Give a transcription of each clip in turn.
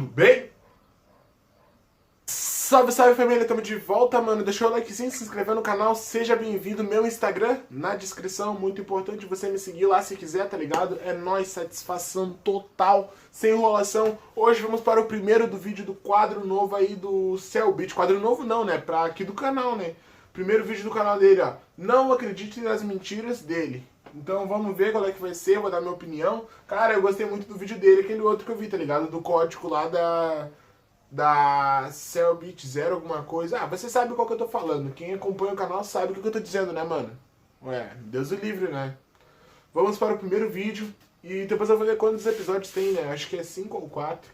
tudo bem? Salve, salve família, estamos de volta, mano. Deixa o likezinho, se inscrever no canal, seja bem-vindo. Meu Instagram na descrição, muito importante você me seguir lá se quiser, tá ligado? É nóis, satisfação total, sem enrolação. Hoje vamos para o primeiro do vídeo do quadro novo aí do Cellbit. Quadro novo não, né? Pra aqui do canal, né? Primeiro vídeo do canal dele, ó. Não acredite nas mentiras dele. Então vamos ver qual é que vai ser, vou dar minha opinião. Cara, eu gostei muito do vídeo dele, aquele outro que eu vi, tá ligado? Do código lá da Cellbit 0 alguma coisa. Ah, você sabe qual que eu tô falando. Quem acompanha o canal sabe o que eu tô dizendo, né, mano? Ué, Deus o livre, né? Vamos para o primeiro vídeo. E depois eu vou ver quantos episódios tem, né? Acho que é 5 ou 4.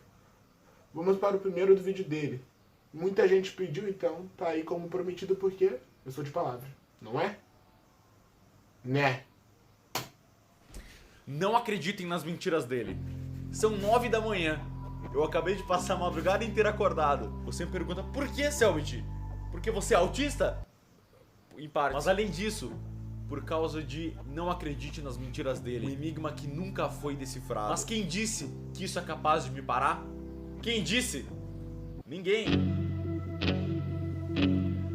Vamos para o primeiro do vídeo dele. Muita gente pediu, então tá aí como prometido, porque eu sou de palavra. Não é? Né? Não acreditem nas mentiras dele. São 9 da manhã. Eu acabei de passar a madrugada inteira acordado. Você me pergunta, por que, Cellbit? Porque você é autista? Em parte. Mas além disso, por causa de não acredite nas mentiras dele. Um enigma que nunca foi decifrado. Mas quem disse que isso é capaz de me parar? Quem disse? Ninguém.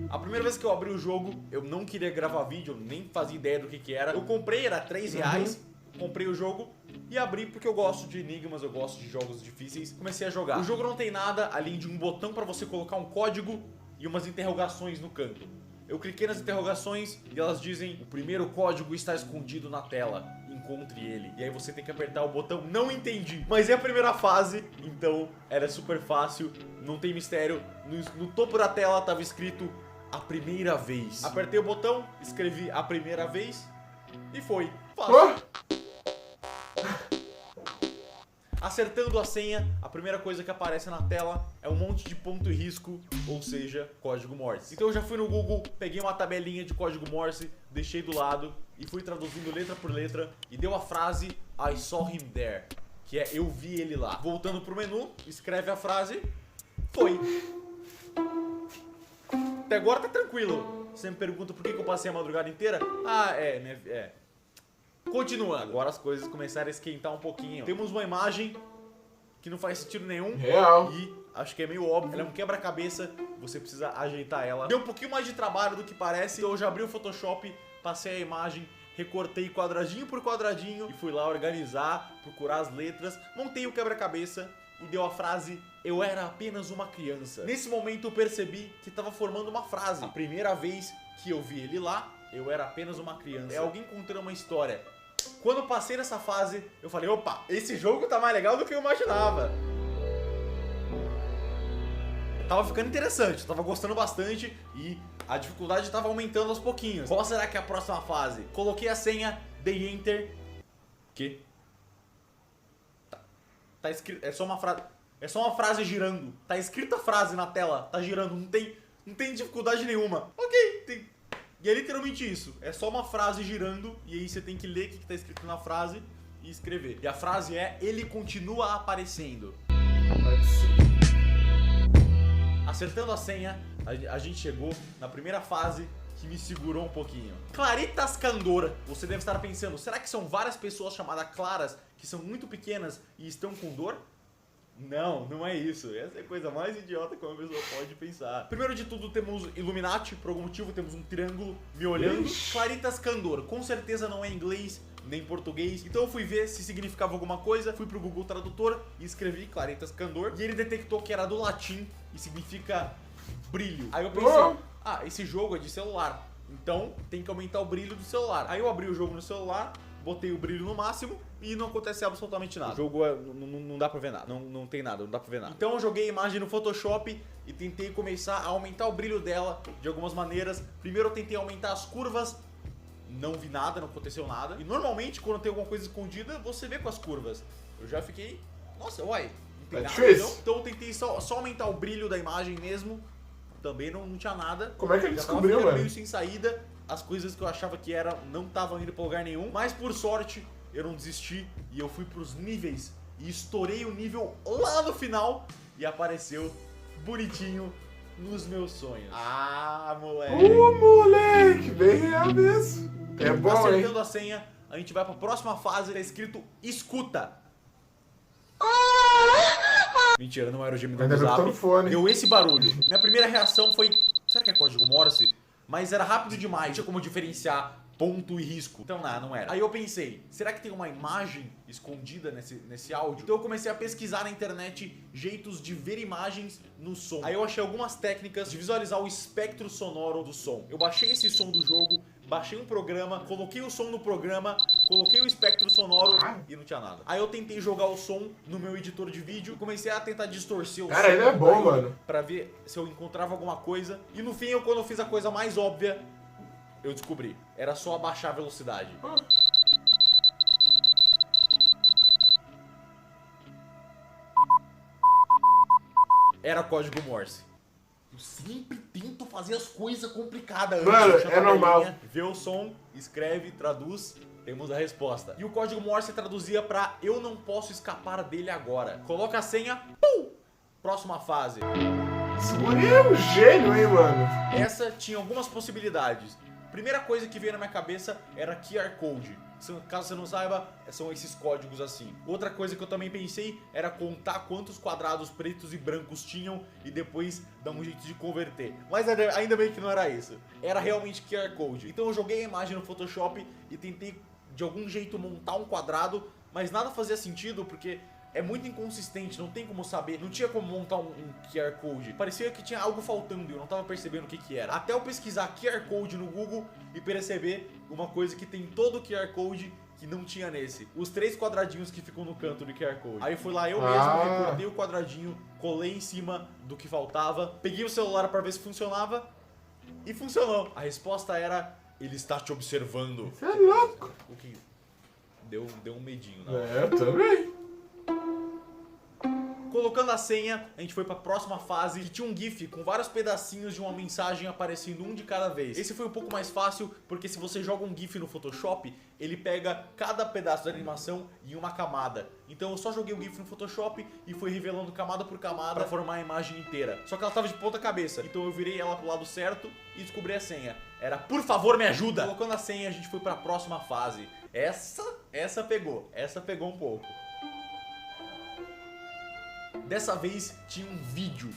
A primeira vez que eu abri o jogo, eu não queria gravar vídeo, eu nem fazia ideia do que era. Eu comprei, era R$3. Comprei o jogo e abri porque eu gosto de enigmas, eu gosto de jogos difíceis. Comecei a jogar. O jogo não tem nada além de um botão pra você colocar um código e umas interrogações no canto. Eu cliquei nas interrogações e elas dizem: o primeiro código está escondido na tela, encontre ele. E aí você tem que apertar o botão. Não entendi, mas é a primeira fase, então era super fácil, não tem mistério. No topo da tela estava escrito a primeira vez. Apertei o botão, escrevi a primeira vez e foi fácil. Acertando a senha, a primeira coisa que aparece na tela é um monte de ponto e risco, ou seja, código Morse. Então eu já fui no Google, peguei uma tabelinha de código Morse, deixei do lado e fui traduzindo letra por letra e deu a frase I saw him there, que é eu vi ele lá. Voltando pro menu, escreve a frase, foi. Até agora tá tranquilo. Você me pergunta por que eu passei a madrugada inteira? Ah, continuando, agora as coisas começaram a esquentar um pouquinho. Temos uma imagem que não faz sentido nenhum. Real. E acho que é meio óbvio. Ela é um quebra-cabeça, você precisa ajeitar ela. Deu um pouquinho mais de trabalho do que parece. Então eu já abri o Photoshop, passei a imagem, recortei quadradinho por quadradinho e fui lá organizar, procurar as letras, montei o quebra-cabeça e deu a frase eu era apenas uma criança. Nesse momento eu percebi que estava formando uma frase. A primeira vez que eu vi ele lá, eu era apenas uma criança. É alguém contando uma história. Quando eu passei nessa fase, eu falei, opa, esse jogo tá mais legal do que eu imaginava. Tava ficando interessante, tava gostando bastante e a dificuldade tava aumentando aos pouquinhos. Qual será que é a próxima fase? Coloquei a senha, dei enter. Que? Tá escrito, é só uma frase girando. Tá escrita a frase na tela, tá girando, não tem dificuldade nenhuma. Ok, E é literalmente isso, é só uma frase girando e aí você tem que ler o que tá escrito na frase e escrever. E a frase é, ele continua aparecendo. Acertando a senha, a gente chegou na primeira fase que me segurou um pouquinho. Claritas Candor. Você deve estar pensando, será que são várias pessoas chamadas Claras que são muito pequenas e estão com dor? Não, não é isso. Essa é a coisa mais idiota que uma pessoa pode pensar. Primeiro de tudo temos Illuminati, por algum motivo temos um triângulo me olhando. Claritas Candor, com certeza não é inglês nem português. Então eu fui ver se significava alguma coisa, fui pro Google Tradutor e escrevi Claritas Candor. E ele detectou que era do latim e significa brilho. Aí eu pensei, esse jogo é de celular, então tem que aumentar o brilho do celular. Aí eu abri o jogo no celular, botei o brilho no máximo e não acontece absolutamente nada. O jogo não dá pra ver nada, não tem nada, não dá pra ver nada. Então eu joguei a imagem no Photoshop e tentei começar a aumentar o brilho dela de algumas maneiras. Primeiro eu tentei aumentar as curvas, não vi nada, não aconteceu nada. E normalmente quando tem alguma coisa escondida, você vê com as curvas. Eu já fiquei, nossa, uai, não tem nada. Então eu tentei só aumentar o brilho da imagem mesmo, também não tinha nada. Como é que ele descobriu, mano? Meio sem saída. As coisas que eu achava que eram não estavam indo pra lugar nenhum. Mas por sorte, eu não desisti e eu fui pros níveis e estourei o nível lá no final e apareceu bonitinho nos meus sonhos. Ah, moleque! Moleque! Bem real mesmo. É bom, acertando a senha, a gente vai pra próxima fase, tá escrito escuta. Mentira, não era o gemido Ainda do bem que eu tô no Zap. fone. Deu esse barulho. Minha primeira reação foi, será que é código Morse? Mas era rápido demais, não tinha como diferenciar ponto e risco. Então não era. Aí eu pensei, será que tem uma imagem escondida nesse áudio? Então eu comecei a pesquisar na internet jeitos de ver imagens no som. Aí eu achei algumas técnicas de visualizar o espectro sonoro do som. Eu baixei esse som do jogo, baixei um programa, coloquei o som no programa, coloquei o espectro sonoro e não tinha nada. Aí eu tentei jogar o som no meu editor de vídeo, comecei a tentar distorcer o som. Cara, ele é bom, mano. Pra ver se eu encontrava alguma coisa. E no fim, quando eu fiz a coisa mais óbvia, eu descobri. Era só abaixar a velocidade. Era código Morse. Eu sempre tento fazer as coisas complicadas. Mano, Antes, é normal. Vê o som, escreve, traduz, temos a resposta. E o código Morse traduzia pra eu não posso escapar dele agora. Coloca a senha, pum! Próxima fase. Esse guri é um gênio, hein, mano? Essa tinha algumas possibilidades. Primeira coisa que veio na minha cabeça era QR Code. Caso você não saiba, são esses códigos assim. Outra coisa que eu também pensei era contar quantos quadrados pretos e brancos tinham e depois dar um jeito de converter. Mas ainda bem que não era isso. Era realmente QR Code. Então eu joguei a imagem no Photoshop e tentei de algum jeito montar um quadrado, mas nada fazia sentido porque é muito inconsistente, não tem como saber, não tinha como montar um QR Code. Parecia que tinha algo faltando e eu não tava percebendo o que era. Até eu pesquisar QR Code no Google e perceber uma coisa que tem todo o QR Code que não tinha nesse. Os 3 quadradinhos que ficam no canto do QR Code. Aí fui lá eu mesmo, recortei o quadradinho, colei em cima do que faltava, peguei o celular pra ver se funcionava e funcionou. A resposta era, ele está te observando. Você é louco. O que deu um medinho, não? É, eu também. Colocando a senha, a gente foi pra próxima fase, que tinha um GIF com vários pedacinhos de uma mensagem aparecendo um de cada vez. Esse foi um pouco mais fácil, porque se você joga um GIF no Photoshop, ele pega cada pedaço da animação em uma camada. Então eu só joguei o GIF no Photoshop e fui revelando camada por camada pra formar a imagem inteira. Só que ela tava de ponta cabeça, então eu virei ela pro lado certo e descobri a senha. Era, por favor, me ajuda! Colocando a senha, a gente foi pra próxima fase. Essa pegou um pouco. Dessa vez tinha um vídeo.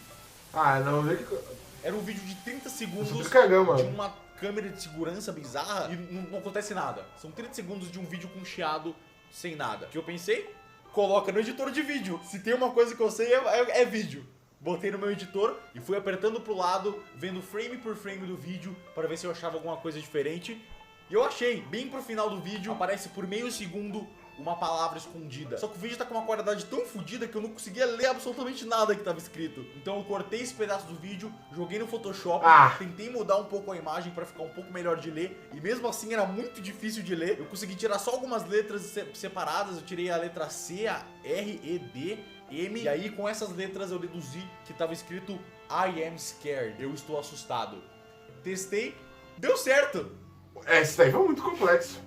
Ah, não, vê que... Era um vídeo de 30 segundos Eu sou cagão, mano. de uma câmera de segurança bizarra e não acontece nada. São 30 segundos de um vídeo com chiado sem nada. O que eu pensei? Coloca no editor de vídeo. Se tem uma coisa que eu sei é vídeo. Botei no meu editor e fui apertando pro lado, vendo frame por frame do vídeo para ver se eu achava alguma coisa diferente. E eu achei, bem pro final do vídeo, aparece por meio segundo uma palavra escondida. Só que o vídeo tá com uma qualidade tão fodida que eu não conseguia ler absolutamente nada que tava escrito. Então eu cortei esse pedaço do vídeo, joguei no Photoshop, tentei mudar um pouco a imagem pra ficar um pouco melhor de ler, e mesmo assim era muito difícil de ler. Eu consegui tirar só algumas letras separadas, eu tirei a letra C, a R, E, D, M, e aí com essas letras eu deduzi que tava escrito I am scared, eu estou assustado. Testei, deu certo! Esse daí foi muito complexo.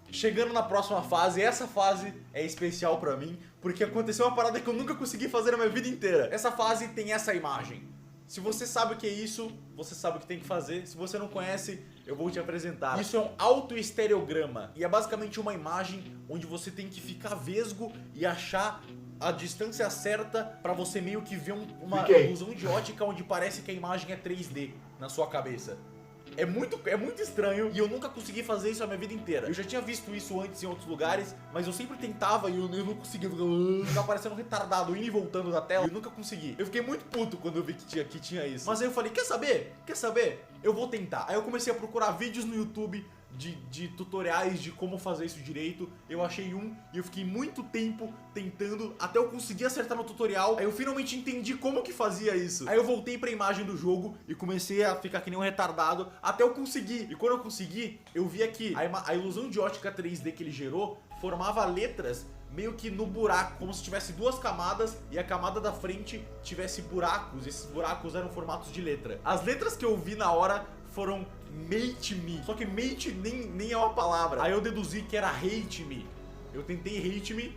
Chegando na próxima fase, essa fase é especial pra mim, porque aconteceu uma parada que eu nunca consegui fazer na minha vida inteira. Essa fase tem essa imagem. Se você sabe o que é isso, você sabe o que tem que fazer. Se você não conhece, eu vou te apresentar. Isso é um autoestereograma, e é basicamente uma imagem onde você tem que ficar vesgo e achar a distância certa pra você meio que ver uma ilusão de ótica onde parece que a imagem é 3D na sua cabeça. É muito estranho e eu nunca consegui fazer isso a minha vida inteira. Eu já tinha visto isso antes em outros lugares, mas eu sempre tentava e eu não conseguia. Eu ficava parecendo um retardado, indo e voltando da tela e eu nunca consegui. Eu fiquei muito puto quando eu vi que tinha isso. Mas aí eu falei, quer saber? Eu vou tentar. Aí eu comecei a procurar vídeos no YouTube de tutoriais de como fazer isso direito. Eu achei um e eu fiquei muito tempo tentando até eu conseguir acertar no tutorial. Aí eu finalmente entendi como que fazia isso. Aí eu voltei pra imagem do jogo e comecei a ficar que nem um retardado até eu conseguir. E quando eu consegui, eu vi aqui a ilusão de ótica 3D que ele gerou formava letras meio que no buraco, como se tivesse duas camadas e a camada da frente tivesse buracos. Esses buracos eram formatos de letra. As letras que eu vi na hora foram Mate Me, só que Mate nem é uma palavra. Aí eu deduzi que era Hate Me. Eu tentei Hate Me,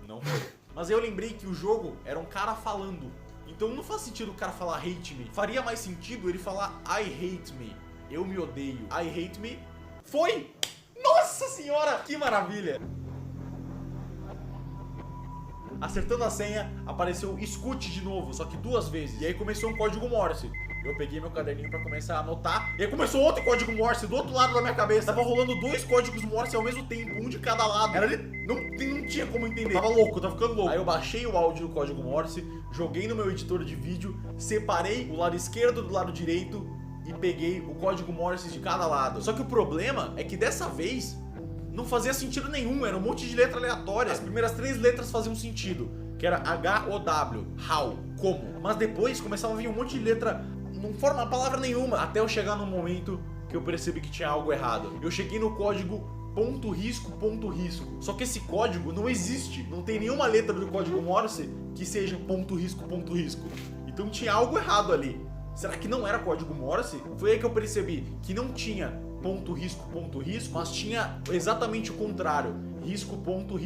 não foi. Mas aí eu lembrei que o jogo era um cara falando. Então não faz sentido o cara falar Hate Me. Faria mais sentido ele falar I hate me. Eu me odeio. I hate me. Foi! Nossa senhora, que maravilha! Acertando a senha, apareceu escute de novo, só que 2 vezes. E aí começou um código Morse. Eu peguei meu caderninho pra começar a anotar. E aí começou outro código Morse do outro lado da minha cabeça. Tava rolando 2 códigos Morse ao mesmo tempo, um de cada lado. Não tinha como entender. Eu tava louco, eu tava ficando louco. Aí eu baixei o áudio do código Morse, joguei no meu editor de vídeo, separei o lado esquerdo do lado direito e peguei o código Morse de cada lado. Só que o problema é que dessa vez não fazia sentido nenhum, era um monte de letra aleatória. As primeiras 3 letras faziam sentido, que era H-O-W, how, como. Mas depois começava a vir um monte de letra, não forma palavra nenhuma, até eu chegar num momento que eu percebi que tinha algo errado. Eu cheguei no código ponto risco. Só que esse código não existe, não tem nenhuma letra do código Morse que seja ponto risco. Então tinha algo errado ali. Será que não era código Morse? Foi aí que eu percebi que não tinha ponto risco, mas tinha exatamente o contrário, risco, ponto.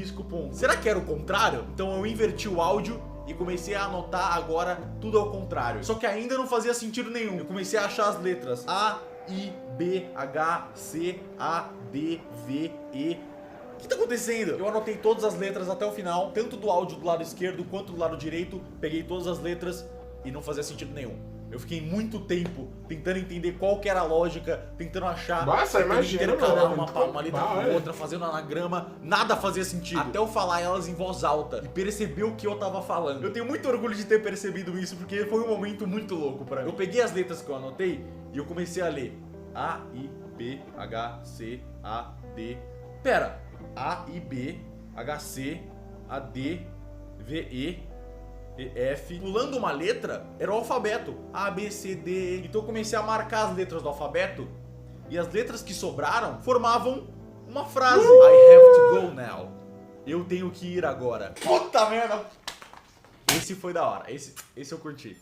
Será que era o contrário? Então eu inverti o áudio e comecei a anotar agora tudo ao contrário. Só que ainda não fazia sentido nenhum. Eu comecei a achar as letras A, I, B, H, C, A, D, V, E. O que tá acontecendo? Eu anotei todas as letras até o final, tanto do áudio do lado esquerdo quanto do lado direito. Peguei todas as letras e não fazia sentido nenhum. Eu fiquei muito tempo tentando entender qual que era a lógica, tentando achar, Nossa, imagina, intercalar mano, uma letra com outra, fazendo anagrama, nada fazia sentido. Até eu falar elas em voz alta e perceber o que eu tava falando. Eu tenho muito orgulho de ter percebido isso, porque foi um momento muito louco pra mim. Eu peguei as letras que eu anotei e eu comecei a ler A, I, B, H, C, A, D. Pera, A, I, B, H, C, A, D, V, E, F. Pulando uma letra, era o alfabeto. A, B, C, D, E. Então eu comecei a marcar as letras do alfabeto e as letras que sobraram formavam uma frase. I have to go now. Eu tenho que ir agora. Puta merda! Esse foi da hora. Esse eu curti.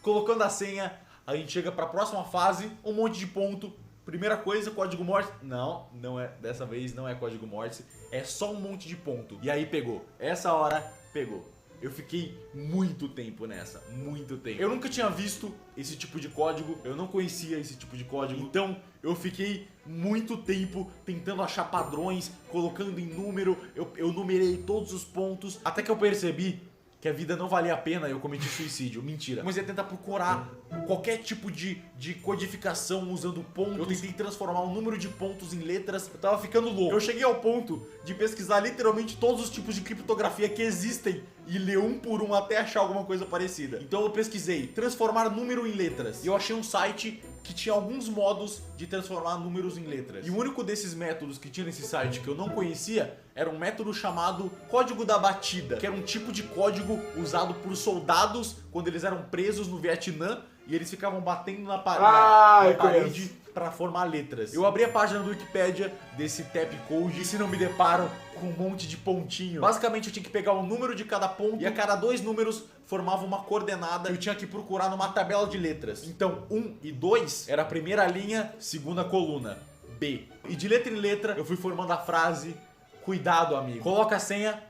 Colocando a senha, a gente chega pra próxima fase. Um monte de ponto. Primeira coisa, código Morse. Não é. Dessa vez não é código Morse. É só um monte de ponto. E aí pegou. Essa hora pegou. Eu fiquei muito tempo nessa. Muito tempo. Eu nunca tinha visto esse tipo de código. Eu não conhecia esse tipo de código. Então eu fiquei muito tempo tentando achar padrões, colocando em número. Eu numerei todos os pontos. Até que eu percebi que a vida não valia a pena e eu cometi suicídio. Mentira. Comecei a tentar procurar qualquer tipo de codificação usando pontos. Eu tentei transformar o número de pontos em letras. Eu tava ficando louco. Eu cheguei ao ponto de pesquisar literalmente todos os tipos de criptografia que existem e ler um por um até achar alguma coisa parecida. Então eu pesquisei transformar número em letras. E eu achei um site que tinha alguns modos de transformar números em letras. E o único desses métodos que tinha nesse site que eu não conhecia era um método chamado código da batida, que era um tipo de código usado por soldados quando eles eram presos no Vietnã e eles ficavam batendo na parede para formar letras. Eu abri a página do Wikipedia desse tap code e se não me deparo com um monte de pontinho. Basicamente eu tinha que pegar o número de cada ponto e a cada 2 números formava uma coordenada que eu tinha que procurar numa tabela de letras. Então 1 e 2 era a primeira linha, segunda coluna, B. E de letra em letra eu fui formando a frase cuidado, amigo. Coloca a senha,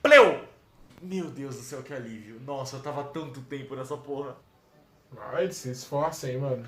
pleu! Meu Deus do céu, que alívio. Nossa, eu tava tanto tempo nessa porra. Ai, se esforça aí, mano.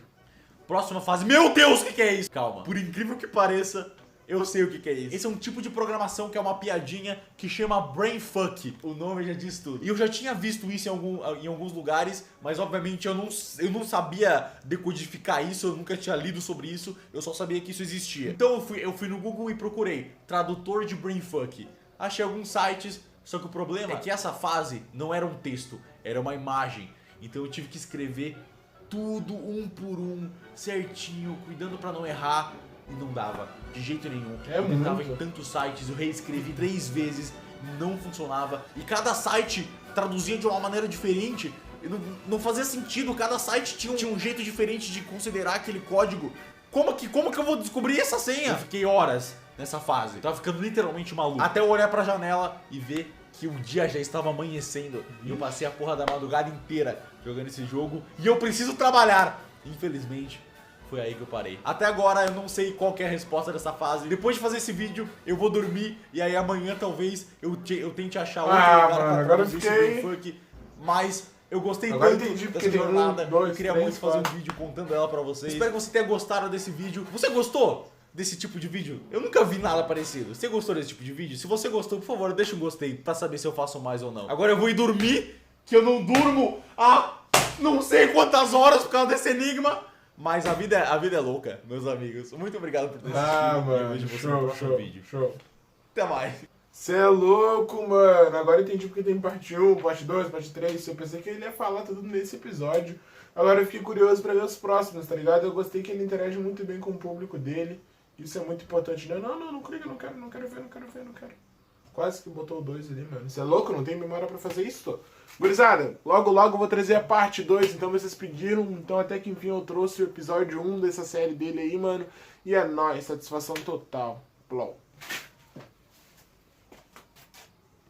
Próxima fase. Meu Deus, o que é isso? Calma. Por incrível que pareça, eu sei o que é isso. Esse é um tipo de programação que é uma piadinha que chama Brainfuck. O nome já diz tudo. E eu já tinha visto isso em alguns lugares, mas obviamente eu não sabia decodificar isso, eu nunca tinha lido sobre isso, eu só sabia que isso existia. Então eu fui no Google e procurei tradutor de Brainfuck. Achei alguns sites, só que o problema é que essa fase não era um texto, era uma imagem. Então eu tive que escrever tudo um por um, certinho, cuidando pra não errar. E não dava, de jeito nenhum. Eu tentava em tantos sites, eu reescrevi 3 vezes, não funcionava. E cada site traduzia de uma maneira diferente. E não fazia sentido, cada site tinha um jeito diferente de considerar aquele código. Como que eu vou descobrir essa senha? Eu fiquei horas nessa fase, eu tava ficando literalmente maluco. Até eu olhar pra janela e ver que o dia já estava amanhecendo. E eu passei a porra da madrugada inteira jogando esse jogo. E eu preciso trabalhar. Infelizmente, foi aí que eu parei. Até agora eu não sei qual que é a resposta dessa fase. Depois de fazer esse vídeo, eu vou dormir. E aí amanhã talvez eu tente achar outro lugar pra agora produzir esse Brainfuck. Mas eu gostei agora tanto dessa jornada. Eu queria muito fazer um vídeo contando ela pra vocês. Espero que você tenha gostado desse vídeo. Você gostou? desse tipo de vídeo? Eu nunca vi nada parecido. Você gostou desse tipo de vídeo? Se você gostou, por favor, deixa um gostei pra saber se eu faço mais ou não. Agora eu vou ir dormir, que eu não durmo há não sei quantas horas por causa desse enigma. Mas a vida é louca, meus amigos. Muito obrigado por ter assistido. Mano, E eu vejo você no próximo vídeo. show. Até mais. Você é louco, mano. Agora eu entendi porque tem parte 1, parte 2, parte 3. Eu pensei que ele ia falar tudo nesse episódio. Agora eu fiquei curioso pra ver os próximos, tá ligado? Eu gostei que ele interage muito bem com o público dele. Isso é muito importante. Não clica, não quero ver. Quase que botou o 2 ali, mano. Você é louco? Não tem memória pra fazer isso? Gurizada, logo eu vou trazer a parte 2, então vocês pediram. Então até que enfim eu trouxe o episódio 1 dessa série dele aí, mano. E é nóis, satisfação total. Plou.